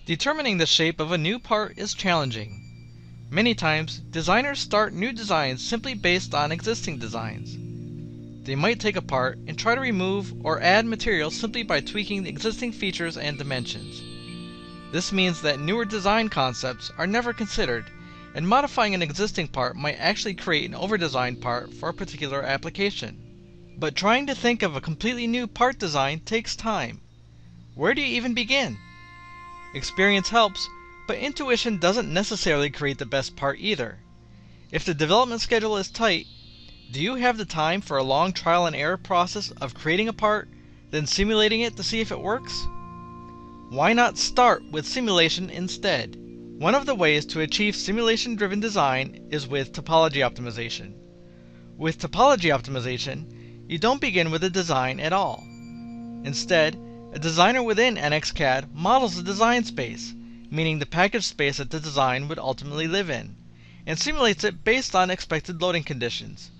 Determining the shape of a new part is challenging. Many times, designers start new designs simply based on existing designs. They might take a part and try to remove or add material simply by tweaking the existing features and dimensions. This means that newer design concepts are never considered, and modifying an existing part might actually create an over-designed part for a particular application. But trying to think of a completely new part design takes time. Where do you even begin? Experience helps, but intuition doesn't necessarily create the best part either. If the development schedule is tight, do you have the time for a long trial and error process of creating a part, then simulating it to see if it works? Why not start with simulation instead? One of the ways to achieve simulation-driven design is with topology optimization. With topology optimization, you don't begin with a design at all. Instead, a designer within NXCAD models the design space, meaning the package space that the design would ultimately live in, and simulates it based on expected loading conditions.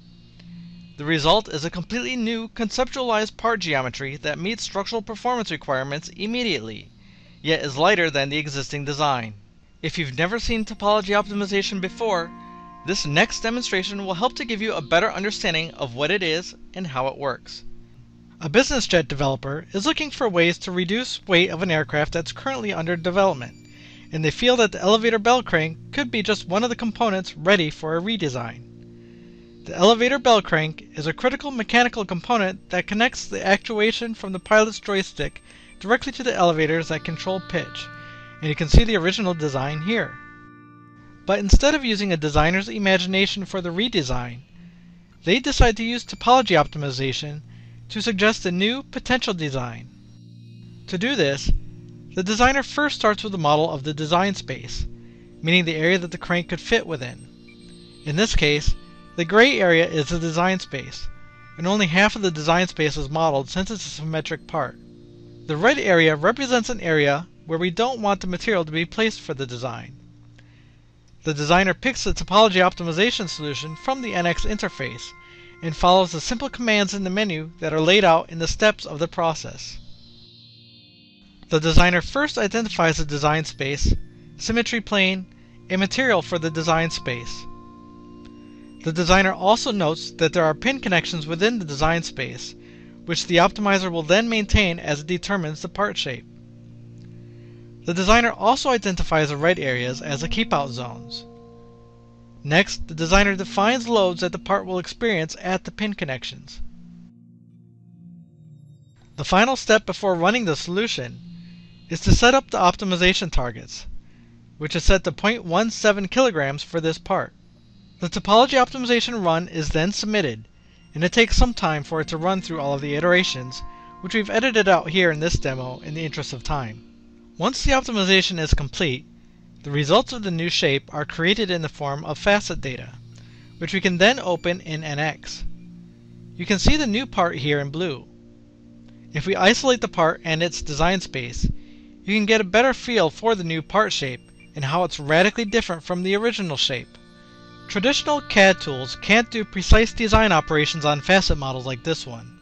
The result is a completely new conceptualized part geometry that meets structural performance requirements immediately, yet is lighter than the existing design. If you've never seen topology optimization before, this next demonstration will help to give you a better understanding of what it is and how it works. A business jet developer is looking for ways to reduce weight of an aircraft that's currently under development, and they feel that the elevator bell crank could be just one of the components ready for a redesign. The elevator bell crank is a critical mechanical component that connects the actuation from the pilot's joystick directly to the elevators that control pitch, and you can see the original design here. But instead of using a designer's imagination for the redesign, they decide to use topology optimization to suggest a new potential design. To do this, the designer first starts with a model of the design space, meaning the area that the crank could fit within. In this case, the gray area is the design space, and only half of the design space is modeled since it's a symmetric part. The red area represents an area where we don't want the material to be placed for the design. The designer picks the topology optimization solution from the NX interface and follows the simple commands in the menu that are laid out in the steps of the process. The designer first identifies the design space, symmetry plane, and material for the design space. The designer also notes that there are pin connections within the design space, which the optimizer will then maintain as it determines the part shape. The designer also identifies the red areas as the keep-out zones. Next, the designer defines loads that the part will experience at the pin connections. The final step before running the solution is to set up the optimization targets, which is set to 0.17 kilograms for this part. The topology optimization run is then submitted, and it takes some time for it to run through all of the iterations, which we've edited out here in this demo in the interest of time. Once the optimization is complete, the results of the new shape are created in the form of facet data, which we can then open in NX. You can see the new part here in blue. If we isolate the part and its design space, you can get a better feel for the new part shape and how it's radically different from the original shape. Traditional CAD tools can't do precise design operations on facet models like this one.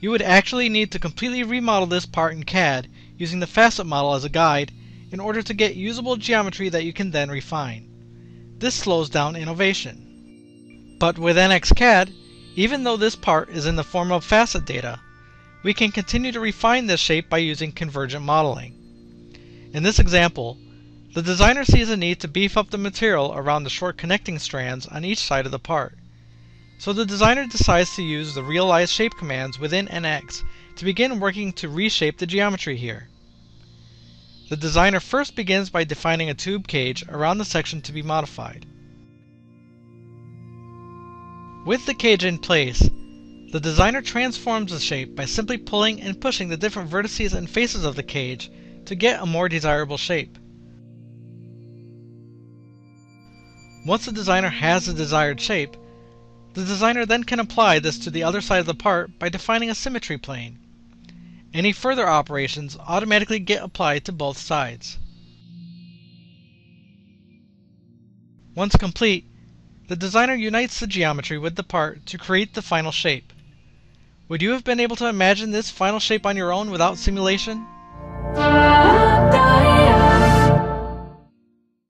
You would actually need to completely remodel this part in CAD using the facet model as a guide in order to get usable geometry that you can then refine. This slows down innovation. But with NXCAD, even though this part is in the form of facet data, we can continue to refine this shape by using Convergent Modeling. In this example, the designer sees a need to beef up the material around the short connecting strands on each side of the part. So the designer decides to use the Realize Shape commands within NX to begin working to reshape the geometry here. The designer first begins by defining a tube cage around the section to be modified. With the cage in place, the designer transforms the shape by simply pulling and pushing the different vertices and faces of the cage to get a more desirable shape. Once the designer has the desired shape, the designer then can apply this to the other side of the part by defining a symmetry plane. Any further operations automatically get applied to both sides. Once complete, the designer unites the geometry with the part to create the final shape. Would you have been able to imagine this final shape on your own without simulation?